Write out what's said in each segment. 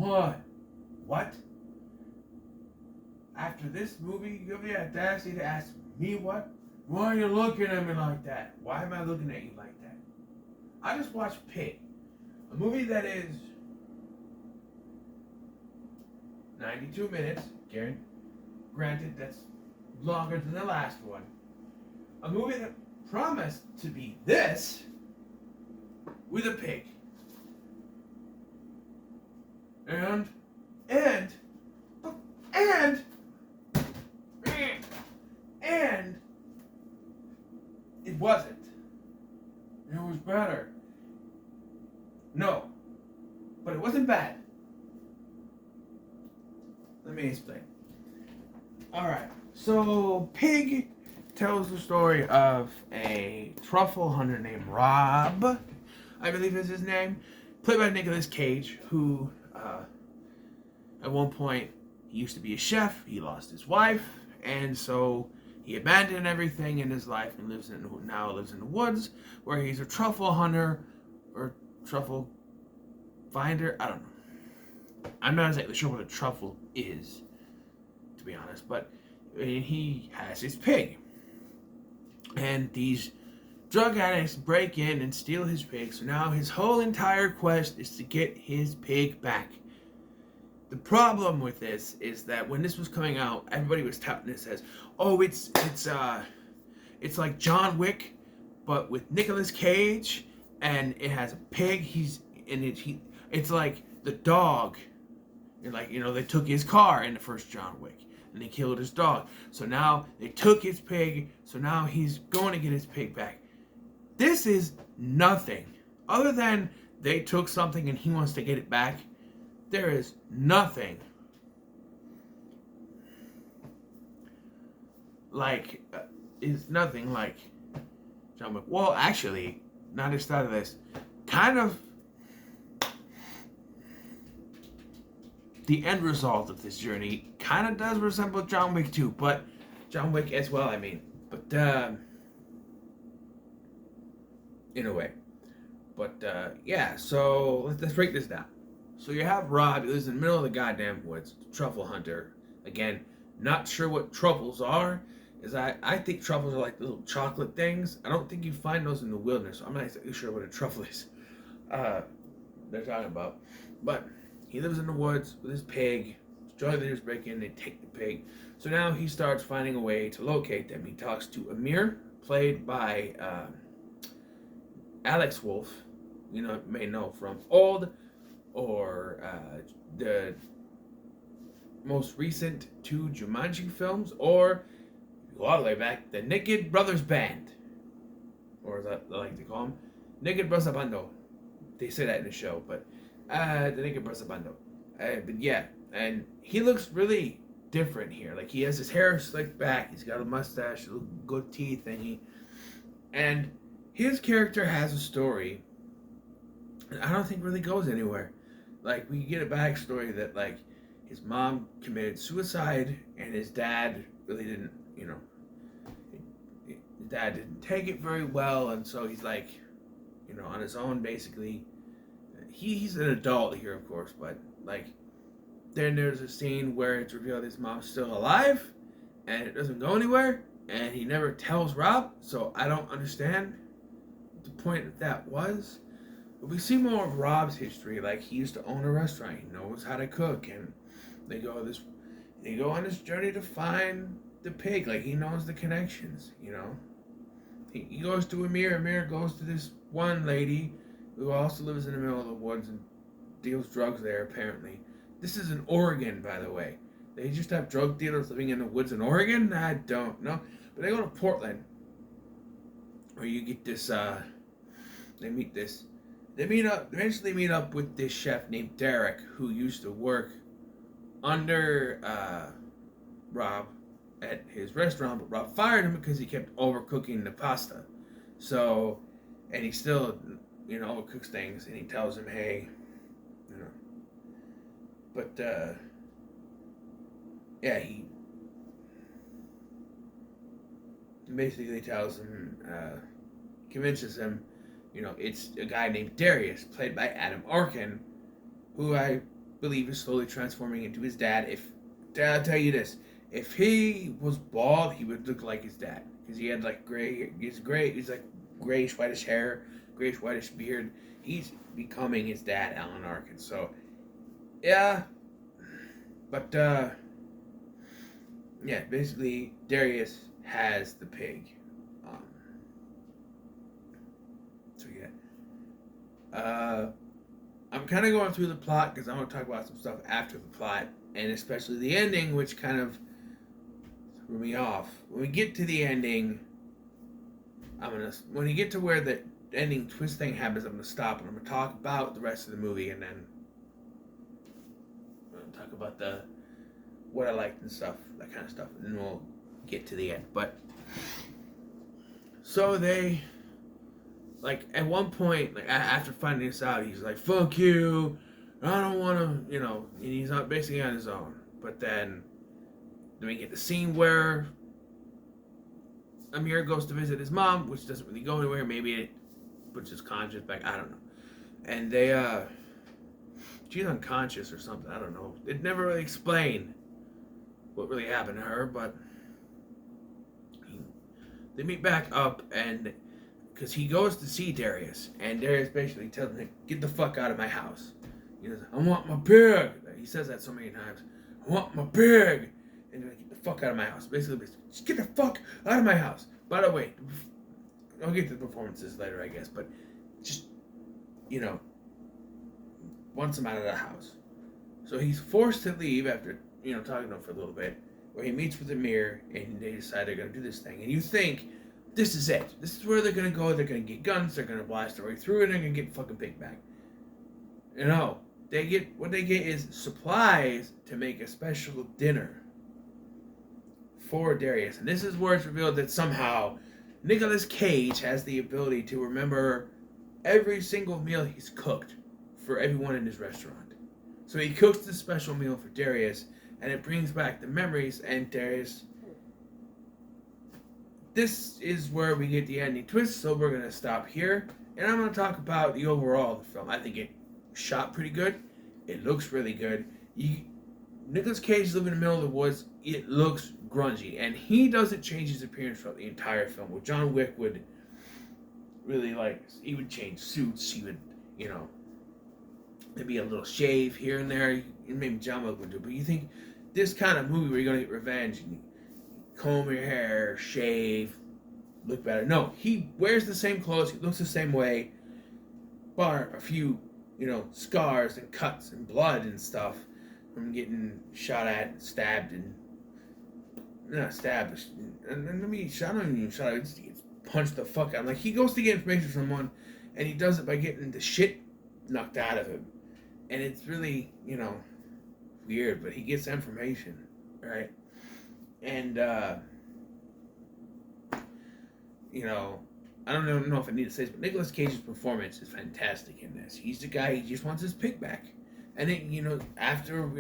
What? What? After this movie, you have the audacity to ask me what? Why are you looking at me like that? Why am I looking at you like that? I just watched Pig, a movie that is 92 minutes. Granted, that's longer than the last one. A movie that promised to be this with a pig. And, and, and, and, it wasn't. It was better. No, but it wasn't bad. Let me explain. Alright, so Pig tells the story of a truffle hunter named Rob, I believe is his name, played by Nicolas Cage, who at one point he used to be a chef, he lost his wife, and so he abandoned everything in his life and now lives in the woods, where he's a truffle hunter or truffle finder. I don't know. I'm not exactly sure what a truffle is, to be honest, but he has his pig. And these drug addicts break in and steal his pig, so now his whole entire quest is to get his pig back. The problem with this is that when this was coming out, everybody was touting this as, oh, it's like John Wick, but with Nicolas Cage, and it has a pig. It's like the dog. They took his car in the first John Wick, and they killed his dog. So now they took his pig, so now he's going to get his pig back. This is nothing. Other than they took something and he wants to get it back, there is nothing. Is nothing like John Wick. Well, actually, now to start of this, kind of the end result of this journey kind of does resemble John Wick 2, but John Wick as well, I mean. But, in a way. But, yeah, so let's break this down. So you have Rob, who lives in the middle of the goddamn woods, truffle hunter. Again, not sure what truffles are. I think truffles are like little chocolate things. I don't think you find those in the wilderness. I'm not exactly sure what a truffle is. They're talking about. But he lives in the woods with his pig. Drug leaders break in, they take the pig. So now he starts finding a way to locate them. He talks to Amir, played by Alex Wolff. You may know from Old, or the most recent two Jumanji films, or go all the way back, the Naked Brothers Band, or as I like to call them, Naked Brothers Bando. They say that in the show, but the Naked Brothers Bando. But yeah, and he looks really different here. Like, he has his hair slicked back, he's got a mustache, a little goatee thingy, and his character has a story that I don't think really goes anywhere. Like, we get a backstory that, like, his mom committed suicide and his dad really didn't, his dad didn't take it very well, and so he's like, on his own, basically. He's an adult here, of course, but, like, then there's a scene where it's revealed his mom's still alive, and it doesn't go anywhere, and he never tells Rob, so I don't understand what the point of that was. But we see more of Rob's history. Like, he used to own a restaurant, he knows how to cook, and they go on this journey to find the pig. Like, he knows the connections, He goes to Amir goes to this one lady who also lives in the middle of the woods and deals drugs there, apparently. This is in Oregon, by the way. They just have drug dealers living in the woods in Oregon? I don't know. But they go to Portland, where you get this, they eventually meet up with this chef named Derek, who used to work under Rob at his restaurant, but Rob fired him because he kept overcooking the pasta. So, and he still, overcooks things, and he tells him, hey, but, yeah, he basically tells him, convinces him, it's a guy named Darius, played by Adam Arkin, who I believe is slowly transforming into his dad. I'll tell you this, if he was bald, he would look like his dad because he had like he's like grayish whitish hair, grayish whitish beard. He's becoming his dad, Alan Arkin. So yeah, but yeah, basically Darius has the pig. Um, so yeah, I'm kind of going through the plot because I'm going to talk about some stuff after the plot, and especially the ending, which kind of threw me off. When we get to the ending, when you get to where the ending twist thing happens, I'm gonna stop and I'm gonna talk about the rest of the movie, and then I'm gonna talk about what I liked and stuff, that kind of stuff, and then we'll get to the end. But so they, like, at one point, like after finding this out, he's like, "Fuck you, I don't want to," and he's not basically on his own. But then we get the scene where Amir goes to visit his mom, which doesn't really go anywhere. Maybe it puts his conscience back. I don't know. And she's unconscious or something. I don't know. It never really explained what really happened to her, but they meet back up, and because he goes to see Darius, and Darius basically tells him, "Get the fuck out of my house." He goes, "I want my pig." He says that so many times. "I want my pig." And he's like, "Get the fuck out of my house." Basically, just get the fuck out of my house. By the way, I'll get to the performances later, I guess, but just, wants him out of the house. So he's forced to leave after, talking to him for a little bit, where he meets with Amir, and they decide they're going to do this thing. And you think, this is it. This is where they're going to go. They're going to get guns. They're going to blast their way through, and they're going to get fucking pig back. No. What they get is supplies to make a special dinner for Darius. And this is where it's revealed that somehow Nicolas Cage has the ability to remember every single meal he's cooked for everyone in his restaurant. So he cooks this special meal for Darius, and it brings back the memories, and Darius... This is where we get the ending twist, so we're going to stop here. And I'm going to talk about the overall of the film. I think it shot pretty good. It looks really good. Nicolas Cage living in the middle of the woods. It looks grungy, and he doesn't change his appearance throughout the entire film. Well, John Wick would really he would change suits. He would, maybe a little shave here and there. Maybe John Wick would do. But you think this kind of movie where you're gonna get revenge, and you comb your hair, shave, look better. No, he wears the same clothes. He looks the same way, bar a few, scars and cuts and blood and stuff from getting shot at, stabbed, and not stabbed, and then maybe shot on you, shot. He gets punched the fuck out. Like, he goes to get information from someone, and he does it by getting the shit knocked out of him, and it's really, weird. But he gets information, right? And I don't know if I need to say this, but Nicolas Cage's performance is fantastic in this. He's the guy. He just wants his pig back, and then after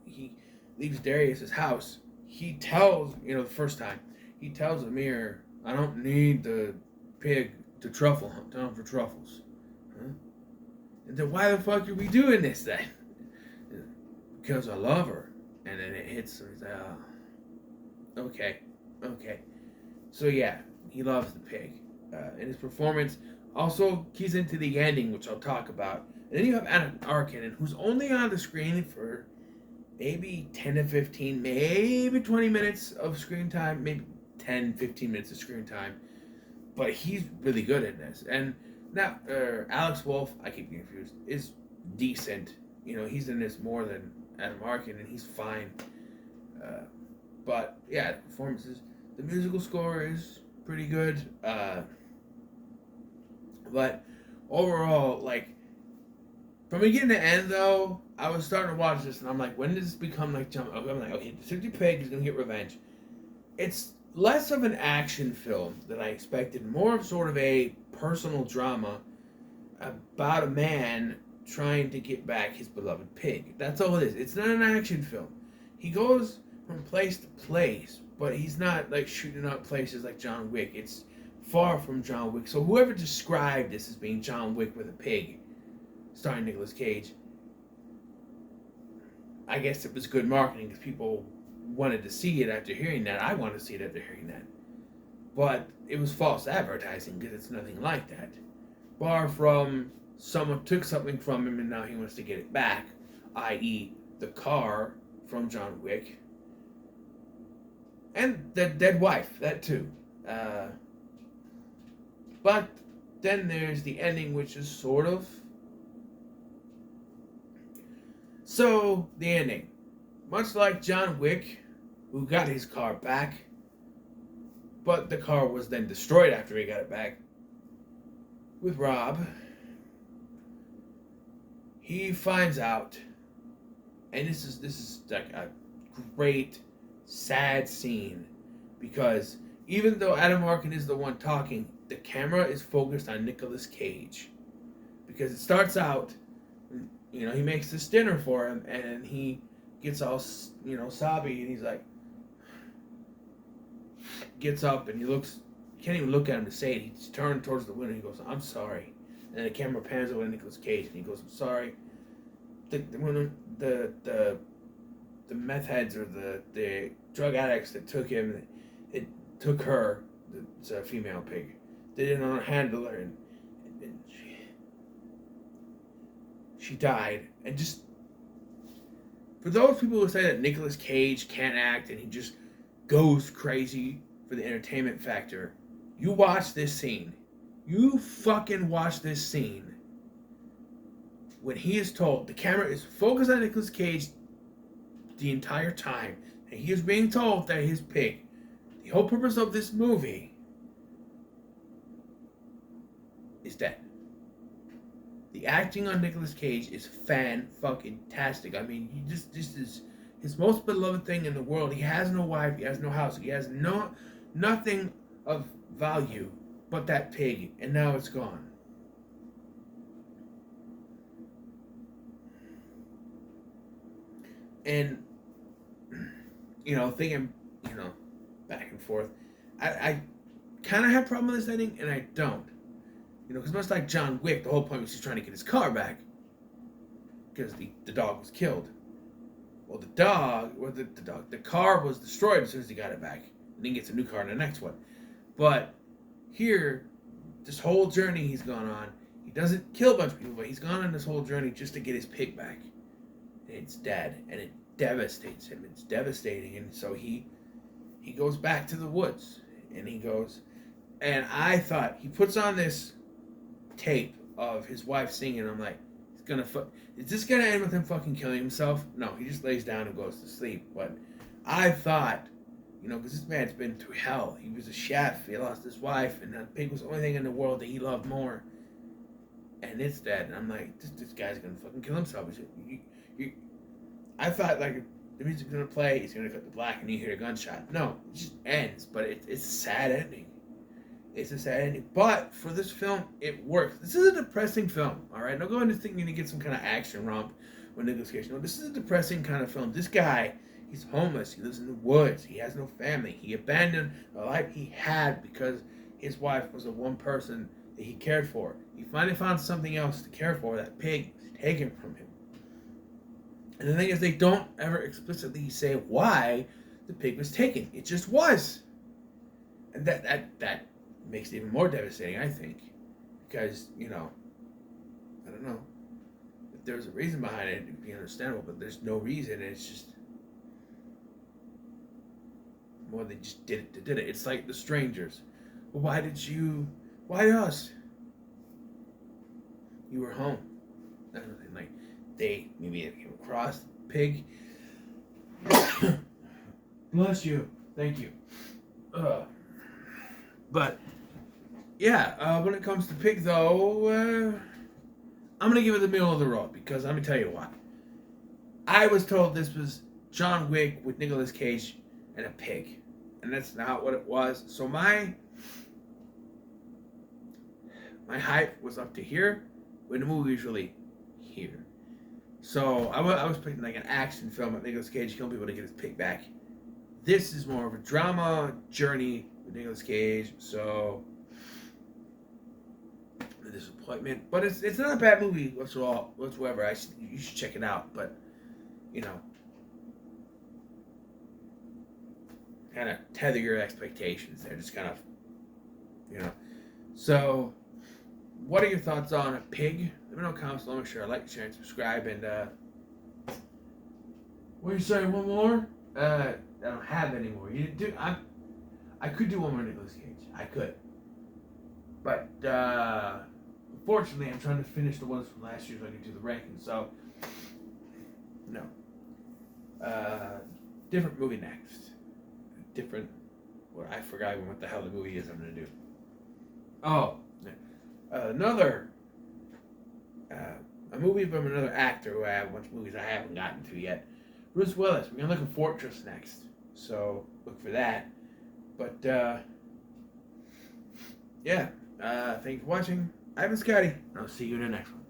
he leaves Darius's house. He tells, the first time, he tells Amir, "I don't need the pig to truffle hunt down for truffles." Huh? And then why the fuck are we doing this then? Because I love her. And then it hits him. He's like, "Oh, okay. So yeah, he loves the pig. And his performance also keys into the ending, which I'll talk about. And then you have Alan Arkin, who's only on the screen for maybe 10 to 15, maybe 20 minutes of screen time, maybe 10, 15 minutes of screen time. But he's really good in this. And now, Alex Wolff, I keep getting confused, is decent. He's in this more than Adam Arkin, and he's fine. But, yeah, the performances. The musical score is pretty good. But overall, from beginning to end, though, I was starting to watch this, and I'm like, when does this become I'm like, okay, the 60 pig is going to get revenge. It's less of an action film than I expected, more of sort of a personal drama about a man trying to get back his beloved pig. That's all it is. It's not an action film. He goes from place to place, but he's not shooting up places like John Wick. It's far from John Wick. So whoever described this as being John Wick with a pig, starring Nicolas Cage, I guess it was good marketing because people wanted to see it after hearing that. I wanted to see it after hearing that. But it was false advertising because it's nothing like that. Bar from someone took something from him and now he wants to get it back, i.e., the car from John Wick. And the dead wife, that too. But then there's the ending, which is sort of. So, the ending. Much like John Wick, who got his car back, but the car was then destroyed after he got it back. With Rob, he finds out, and this is like a great, sad scene, because even though Adam Arkin is the one talking, the camera is focused on Nicolas Cage, because it starts out, he makes this dinner for him, and he gets all, sobby, and he's like, gets up, and he looks, can't even look at him to say it, he's turned towards the window, he goes, "I'm sorry," and the camera pans over to Nicolas Cage, and he goes, "I'm sorry." The meth heads or the drug addicts that took him, it took her, it's a female pig, they didn't handle her, and she died. And just for those people who say that Nicolas Cage can't act and he just goes crazy for the entertainment factor, you watch this scene. You fucking watch this scene. When he is told, the camera is focused on Nicolas Cage the entire time, and he is being told that his pig, the whole purpose of this movie, is dead. The acting on Nicolas Cage is fan-fucking-tastic. I mean, this is his most beloved thing in the world. He has no wife, he has no house, he has nothing of value but that pig, and now it's gone. And, thinking, back and forth, I kind of have a problem with this ending, and I don't. Because much like John Wick, the whole point was he's trying to get his car back. Because the dog was killed. Well, the car was destroyed as soon as he got it back. And then gets a new car in the next one. But here, this whole journey he's gone on, he doesn't kill a bunch of people, but he's gone on this whole journey just to get his pig back. And it's dead. And it devastates him. It's devastating. And so he goes back to the woods. And he goes, and I thought, he puts on this tape of his wife singing. I'm like, is this gonna end with him fucking killing himself? No, he just lays down and goes to sleep. But I thought, because this man's been through hell. He was a chef. He lost his wife, and that pig was the only thing in the world that he loved more. And it's dead. And I'm like, this guy's gonna fucking kill himself. I thought like the music's gonna play, he's gonna cut the black, and you hear a gunshot. No, it just ends. But it's a sad ending. It's a sad ending. But for this film, it works. This is a depressing film, all right? Don't go into thinking you get some kind of action romp with Nicolas Cage. No, this is a depressing kind of film. This guy, he's homeless. He lives in the woods. He has no family. He abandoned the life he had because his wife was the one person that he cared for. He finally found something else to care for. That pig was taken from him. And the thing is, they don't ever explicitly say why the pig was taken. It just was. And that makes it even more devastating, I think. Because, I don't know. If there was a reason behind it, it'd be understandable, but there's no reason. It's just, well, they just did it. It's like The Strangers. Well, why us? You were home. Like, maybe they came across the pig. Bless you. Thank you. But, yeah, when it comes to pig, though, I'm going to give it the middle of the road, because let me tell you what. I was told this was John Wick with Nicolas Cage and a pig, and that's not what it was. So my hype was up to here, when the movie was really here. So I was picking like an action film with Nicolas Cage killing people to get his pig back. This is more of a drama journey with Nicolas Cage, so a disappointment. But it's not a bad movie whatsoever. You should check it out. But kind of tether your expectations. They're just kind of, you know. So, what are your thoughts on Pig? Let me know in the comments below. Make sure to like, share, and subscribe. And what are you saying? One more? I don't have any more. You do. I could do one more Nicolas Cage. I could. But unfortunately, I'm trying to finish the ones from last year so I can do the rankings. So, no. Different movie next. Different. Well, I forgot even what the hell the movie is I'm gonna do. Oh, another. A movie from another actor who I have a bunch of movies I haven't gotten to yet. Bruce Willis. We're gonna look at Fortress next. So look for that. But yeah. Thanks for watching. I've been Scotty. I'll see you in the next one.